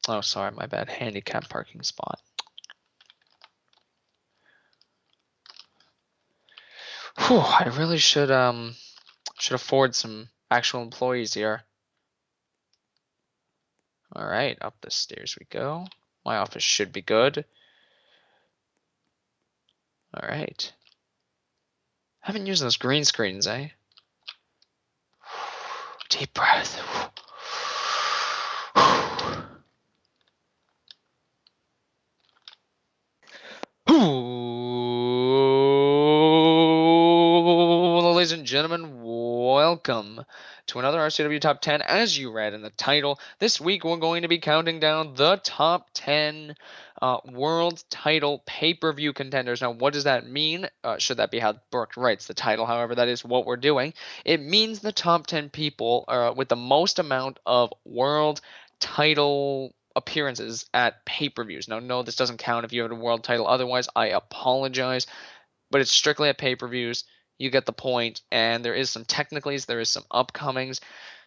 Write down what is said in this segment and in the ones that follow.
Oh, sorry, my bad. Handicap parking spot. Whew, I really should afford some actual employees here. All right, up the stairs we go. My office should be good. All right. Haven't used those green screens, eh? Deep breath. Ladies and gentlemen, welcome to another R.C.W. Top 10. As you read in the title, this week we're going to be counting down the top 10 world title pay-per-view contenders. Now, what does that mean? Should that be how Brooke writes the title? However, that is what we're doing. It means the top 10 people with the most amount of world title appearances at pay-per-views. Now, no, this doesn't count if you have a world title. Otherwise, I apologize. But it's strictly at pay-per-views. You get the point, and there is some technicalities, there is some upcomings.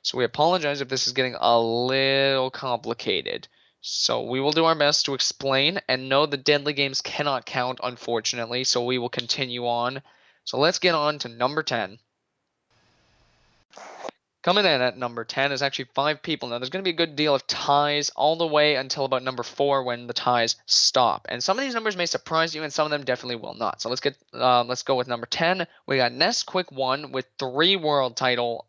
So we apologize if this is getting a little complicated. So we will do our best to explain, and no, the deadly games cannot count, unfortunately, so we will continue on. So let's get on to number 10. Coming in at number 10 is actually 5 people. Now, there's going to be a good deal of ties all the way until about number 4 when the ties stop. And some of these numbers may surprise you, and some of them definitely will not. So let's go with number 10. We got Ness Quick 1 with 3 world title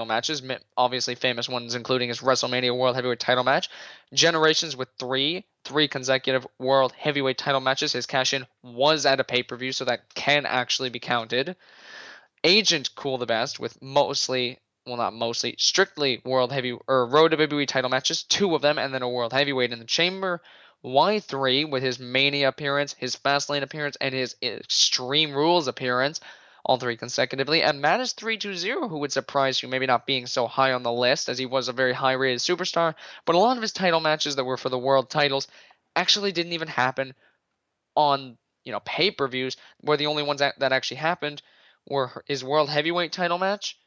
matches, obviously famous ones including his WrestleMania World Heavyweight title match. Generations with 3 consecutive World Heavyweight title matches. His cash-in was at a pay-per-view, so that can actually be counted. Agent Cool the Best with strictly Road to WWE title matches, 2 of them, and then a World Heavyweight in the Chamber. Y3 with his Mania appearance, his Fastlane appearance, and his Extreme Rules appearance, all 3 consecutively. And Mattis 320, who would surprise you, maybe not being so high on the list, as he was a very high-rated superstar, but a lot of his title matches that were for the world titles actually didn't even happen on pay-per-views, where the only ones that actually happened were his World Heavyweight title match,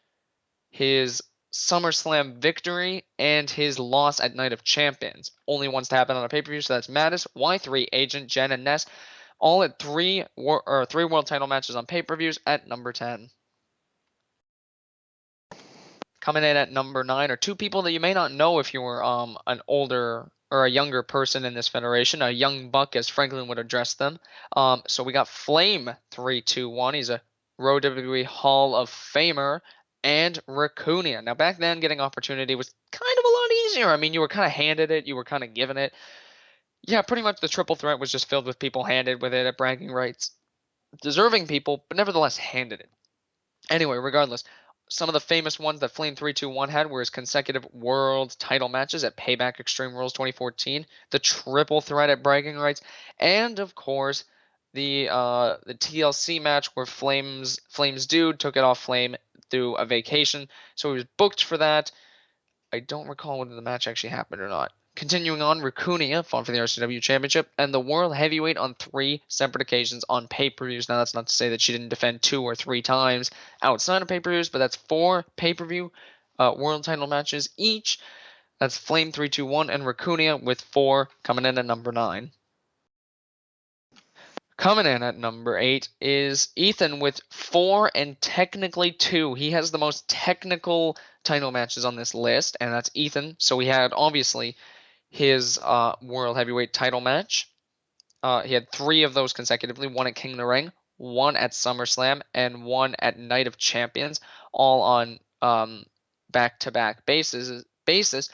his SummerSlam victory, and his loss at Night of Champions. Only ones to happen on a pay-per-view, so that's Mattis, Y3, Agent, Jen, and Ness, all at 3 world title matches on pay-per-views at number 10. Coming in at number 9 are 2 people that you may not know if you were an older or a younger person in this federation, a young buck as Franklin would address them. So we got Flame 321. He's a Road WWE Hall of Famer, and Raccoonia. Now back then, getting opportunity was kind of a lot easier. I mean, you were kind of handed it, you were kind of given it. Yeah, pretty much the triple threat was just filled with people handed with it at bragging rights. Deserving people, but nevertheless handed it. Anyway, regardless, some of the famous ones that Flame 321 had were his consecutive world title matches at Payback Extreme Rules 2014, the triple threat at bragging rights, and of course the TLC match where Flame's dude took it off Flame through a vacation, so he was booked for that. I don't recall whether the match actually happened or not. Continuing on, Raccoonia fought for the R.C.W. Championship and the World Heavyweight on 3 separate occasions on pay-per-views. Now, that's not to say that she didn't defend 2 or 3 times outside of pay-per-views, but that's 4 pay-per-view world title matches each. That's Flame 321 and Raccoonia with 4 coming in at number 9. Coming in at number 8 is Ethan with 4 and technically 2. He has the most technical title matches on this list, and that's Ethan. So we had, obviously, his World Heavyweight title match. He had 3 of those consecutively, 1 at King of the Ring, 1 at SummerSlam, and 1 at Night of Champions, all on back-to-back basis.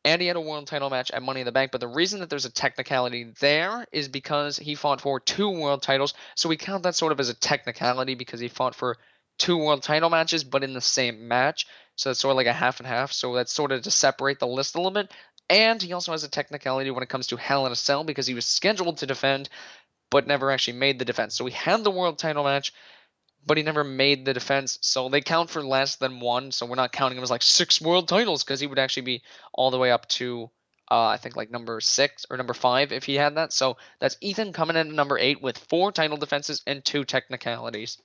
And he had a world title match at Money in the Bank. But the reason that there's a technicality there is because he fought for 2 world titles. So we count that sort of as a technicality because he fought for 2 world title matches, but in the same match. So it's sort of like a half and half. So that's sort of to separate the list a little bit. And he also has a technicality when it comes to Hell in a Cell because he was scheduled to defend, but never actually made the defense. So we had the world title match, but he never made the defense, so they count for less than 1, so we're not counting him as like 6 world titles, because he would actually be all the way up to, I think, like number 6 or number 5 if he had that. So that's Ethan coming in at number 8 with 4 title defenses and 2 technicalities.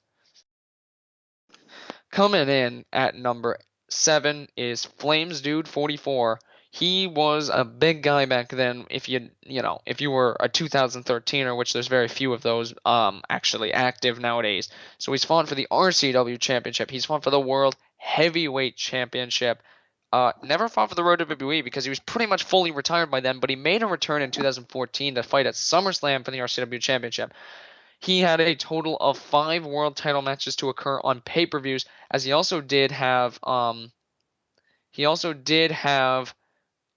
Coming in at number 7 is Flames Dude 44. He was a big guy back then. If you were a 2013er, which there's very few of those actually active nowadays. So he's fought for the R.C.W. championship. He's fought for the World Heavyweight Championship. Never fought for the Road to WWE because he was pretty much fully retired by then, but he made a return in 2014 to fight at SummerSlam for the R.C.W. championship. He had a total of 5 world title matches to occur on pay-per-views, as he also did have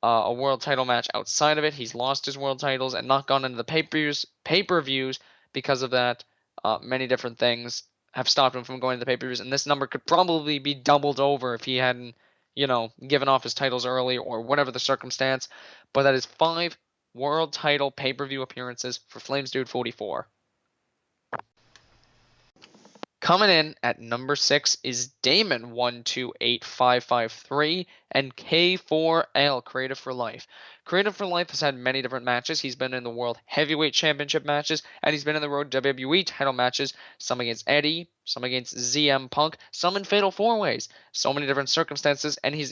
a world title match outside of it. He's lost his world titles and not gone into the pay-per-views because of that. Many different things have stopped him from going to the pay-per-views, and this number could probably be doubled over if he hadn't, given off his titles early or whatever the circumstance. But that is 5 world title pay-per-view appearances for Flames Dude 44. Coming in at number 6 is Damon 128553 and K4L Creative for Life. Creative for Life has had many different matches. He's been in the World Heavyweight Championship matches, and he's been in the Road WWE title matches, some against Eddie, some against ZM Punk, some in Fatal 4-Ways. So many different circumstances, and he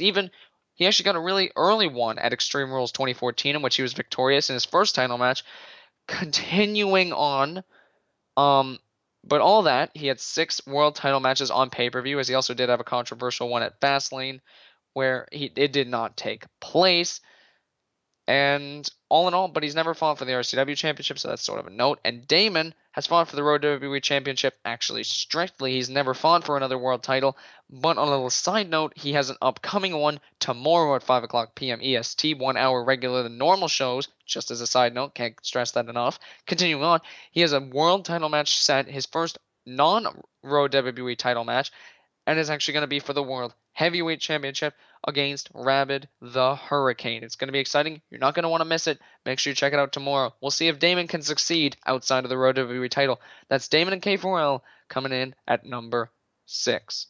actually got a really early one at Extreme Rules 2014 in which he was victorious in his first title match. Continuing on, um, but all that, he had 6 world title matches on pay-per-view, as he also did have a controversial one at Fastlane, where it did not take place. And all in all, but he's never fought for the R.C.W. championship, so that's sort of a note. And Damon has fought for the Road to WWE championship. Actually, strictly, he's never fought for another world title. But on a little side note, he has an upcoming one tomorrow at 5 o'clock p.m. EST, 1 hour regular than normal shows. Just as a side note, can't stress that enough. Continuing on, he has a world title match set, his first non-Road WWE title match, and is actually going to be for the World Heavyweight Championship against Rabid the Hurricane. It's going to be exciting. You're not going to want to miss it. Make sure you check it out tomorrow. We'll see if Damon can succeed outside of the Road to WWE title. That's Damon and K4L coming in at number 6.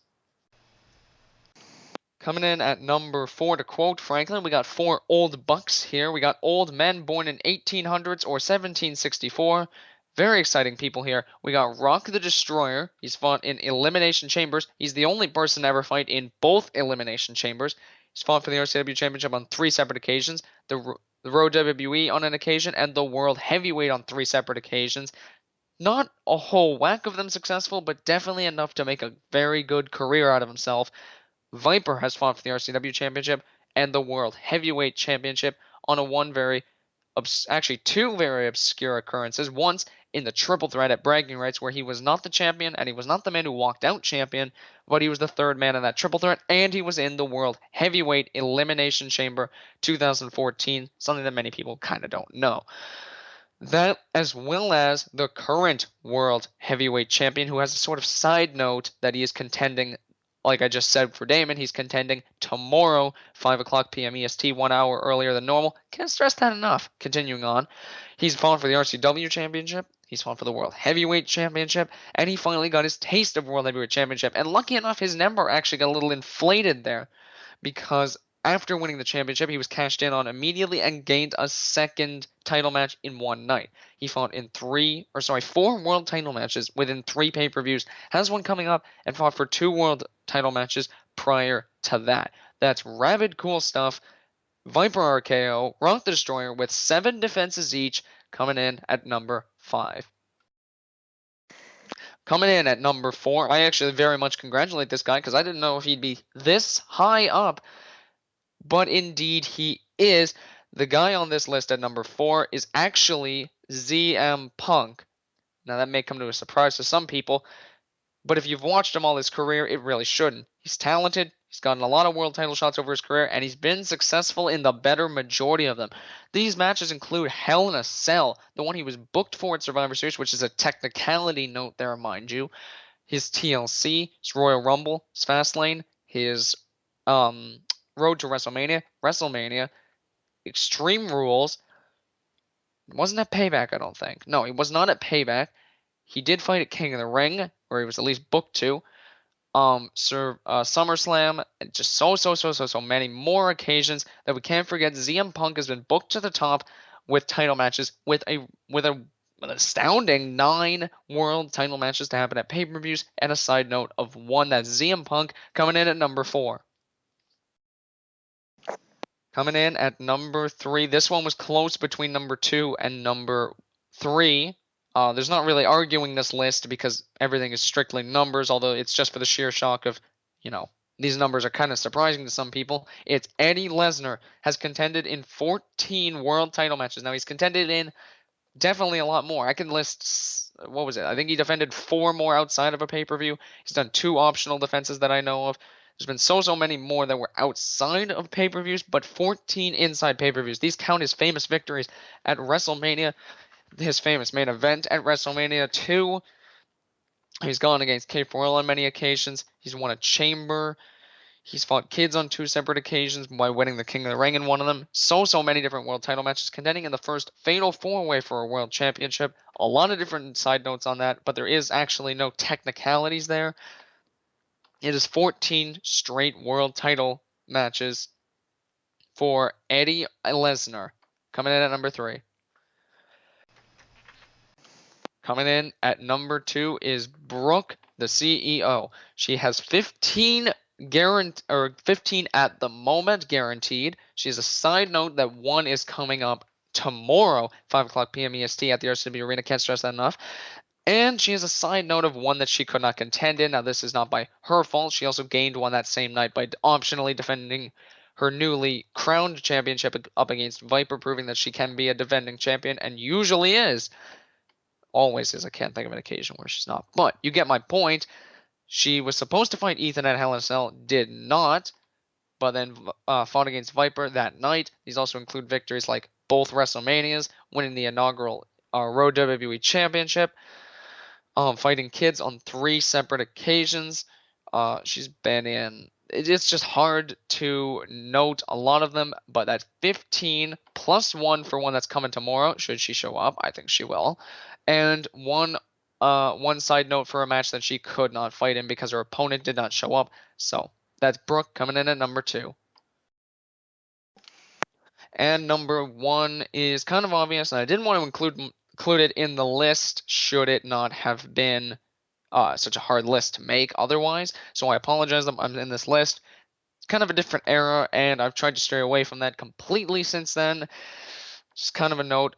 Coming in at number 4, to quote Franklin, we got 4 old bucks here. We got old men born in 1800s or 1764. Very exciting people here. We got Rock the Destroyer. He's fought in Elimination Chambers. He's the only person to ever fight in both Elimination Chambers. He's fought for the R.C.W. Championship on 3 separate occasions, the Road WWE on an occasion, and the World Heavyweight on 3 separate occasions. Not a whole whack of them successful, but definitely enough to make a very good career out of himself. Viper has fought for the R.C.W. Championship and the World Heavyweight Championship on actually 2 very obscure occurrences. Once in the triple threat at Bragging Rights, where he was not the champion and he was not the man who walked out champion, but he was the 3rd man in that triple threat, and he was in the World Heavyweight Elimination Chamber 2014, something that many people kind of don't know. That, as well as the current World Heavyweight Champion, who has a sort of side note that he is contending, like I just said for Damon, he's contending tomorrow, 5 o'clock p.m. EST, 1 hour earlier than normal. Can't stress that enough. Continuing on, he's fought for the R.C.W. Championship, he's fought for the World Heavyweight Championship, and he finally got his taste of World Heavyweight Championship. And lucky enough, his number actually got a little inflated there, because after winning the championship, he was cashed in on immediately and gained a second title match in one night. He fought in 4 world title matches within 3 pay-per-views, has one coming up, and fought for 2 world title matches prior to that. That's rabid cool stuff. Viper RKO, Rock the Destroyer with 7 defenses each, coming in at number 5. Coming in at number 4, I actually very much congratulate this guy because I didn't know if he'd be this high up, but indeed he is. The guy on this list at number 4 is actually ZM Punk. Now that may come to a surprise to some people, but if you've watched him all his career, it really shouldn't. He's talented, he's gotten a lot of world title shots over his career, and he's been successful in the better majority of them. These matches include Hell in a Cell, the one he was booked for at Survivor Series, which is a technicality note there, mind you. His TLC, his Royal Rumble, his Fastlane, his Road to WrestleMania, Extreme Rules. Wasn't at Payback, I don't think. No, he was not at Payback. He did fight at King of the Ring, where he was at least booked to. SummerSlam, and just so many more occasions that we can't forget. ZM Punk has been booked to the top with title matches with an astounding 9 world title matches to happen at pay-per-views, and a side note of 1, that's ZM Punk coming in at number 4. Coming in at number 3. This one was close between number 2 and number 3. There's not really arguing this list because everything is strictly numbers, although it's just for the sheer shock of, these numbers are kind of surprising to some people. It's Eddie Lesnar has contended in 14 world title matches. Now, he's contended in definitely a lot more. I can list, what was it? I think he defended 4 more outside of a pay-per-view. He's done 2 optional defenses that I know of. There's been so many more that were outside of pay-per-views, but 14 inside pay-per-views. These count his famous victories at WrestleMania, his famous main event at WrestleMania 2. He's gone against K4L on many occasions. He's won a chamber. He's fought Kidz on 2 separate occasions by winning the King of the Ring in one of them. So many different world title matches, contending in the first Fatal 4-Way for a world championship. A lot of different side notes on that, but there is actually no technicalities there. It is 14 straight world title matches for Eddie Lesnar. Coming in at number 3. Coming in at number 2 is Brooke, the CEO. She has 15 at the moment guaranteed. She has a side note that one is coming up tomorrow, 5 o'clock p.m. EST at the R.C.W. Arena. Can't stress that enough. And she has a side note of one that she could not contend in. Now, this is not by her fault. She also gained one that same night by optionally defending her newly crowned championship up against Viper, proving that she can be a defending champion and usually is. Always is. I can't think of an occasion where she's not. But you get my point. She was supposed to fight Ethan at Hell in a Cell, did not, but then fought against Viper that night. These also include victories like both WrestleManias, winning the inaugural Road WWE Championship, fighting Kidz on 3 separate occasions. She's been in. It's just hard to note a lot of them, but that's 15 plus 1 for one that's coming tomorrow. Should she show up? I think she will. And one side note for a match that she could not fight in because her opponent did not show up. So that's Brooke coming in at number 2. And number 1 is kind of obvious, and I didn't want to include it in the list should it not have been such a hard list to make otherwise. So I apologize that I'm in this list. It's kind of a different era, and I've tried to stray away from that completely since then. Just kind of a note,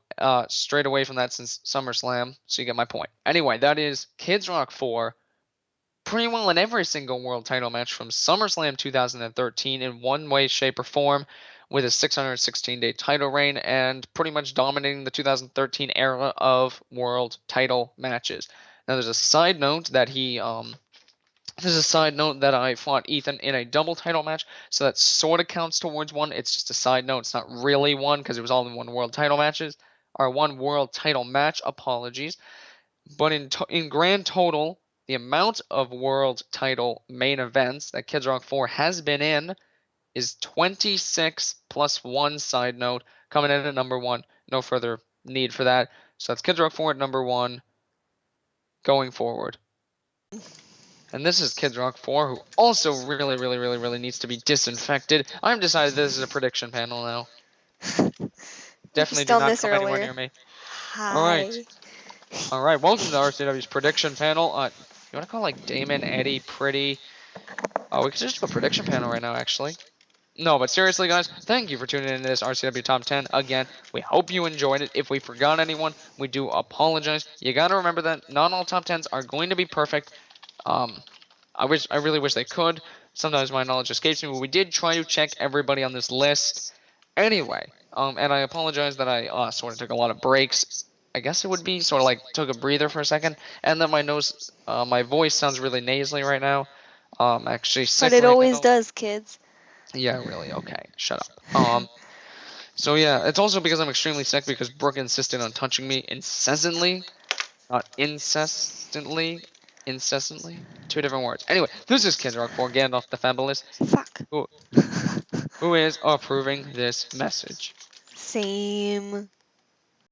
strayed away from that since SummerSlam, so you get my point. Anyway, that is Kidz Rock 4, pretty well in every single world title match from SummerSlam 2013 in one way, shape, or form, with a 616-day title reign and pretty much dominating the 2013 era of world title matches. Now, there's a side note that I fought Ethan in a double title match, so that sort of counts towards one. It's just a side note. It's not really one because it was all in one world title match. Apologies. But in grand total, the amount of world title main events that Kidz Rock 4 has been in is 26 plus 1 side note, coming in at number 1. No further need for that. So that's Kidz Rock 4 at number 1 going forward. And this is Kidz Rock 4, who also really needs to be disinfected. I've decided this is a prediction panel now. Definitely do not come anywhere near me. Hi. Alright, welcome to R.C.W's prediction panel. You want to call like Damon, Eddie, Pretty? We could just do a prediction panel right now, actually. No, but seriously, guys, thank you for tuning in to this R.C.W. Top 10. Again, we hope you enjoyed it. If we forgot anyone, we do apologize. You got to remember that not all top 10s are going to be perfect. I really wish they could. Sometimes my knowledge escapes me, but we did try to check everybody on this list. Anyway, and I apologize that I sort of took a lot of breaks. I guess it would be sort of like took a breather for a second, and that my voice sounds really nasally right now. Actually sickly. But it always does, kids. Yeah, really. Okay, shut up. So yeah, it's also because I'm extremely sick because Brooke insisted on touching me incessantly, not incessantly. Incessantly? 2 different words. Anyway, this is Kidz Rock 4, Gandalf the Fabulous. Fuck. Who is approving this message. Same.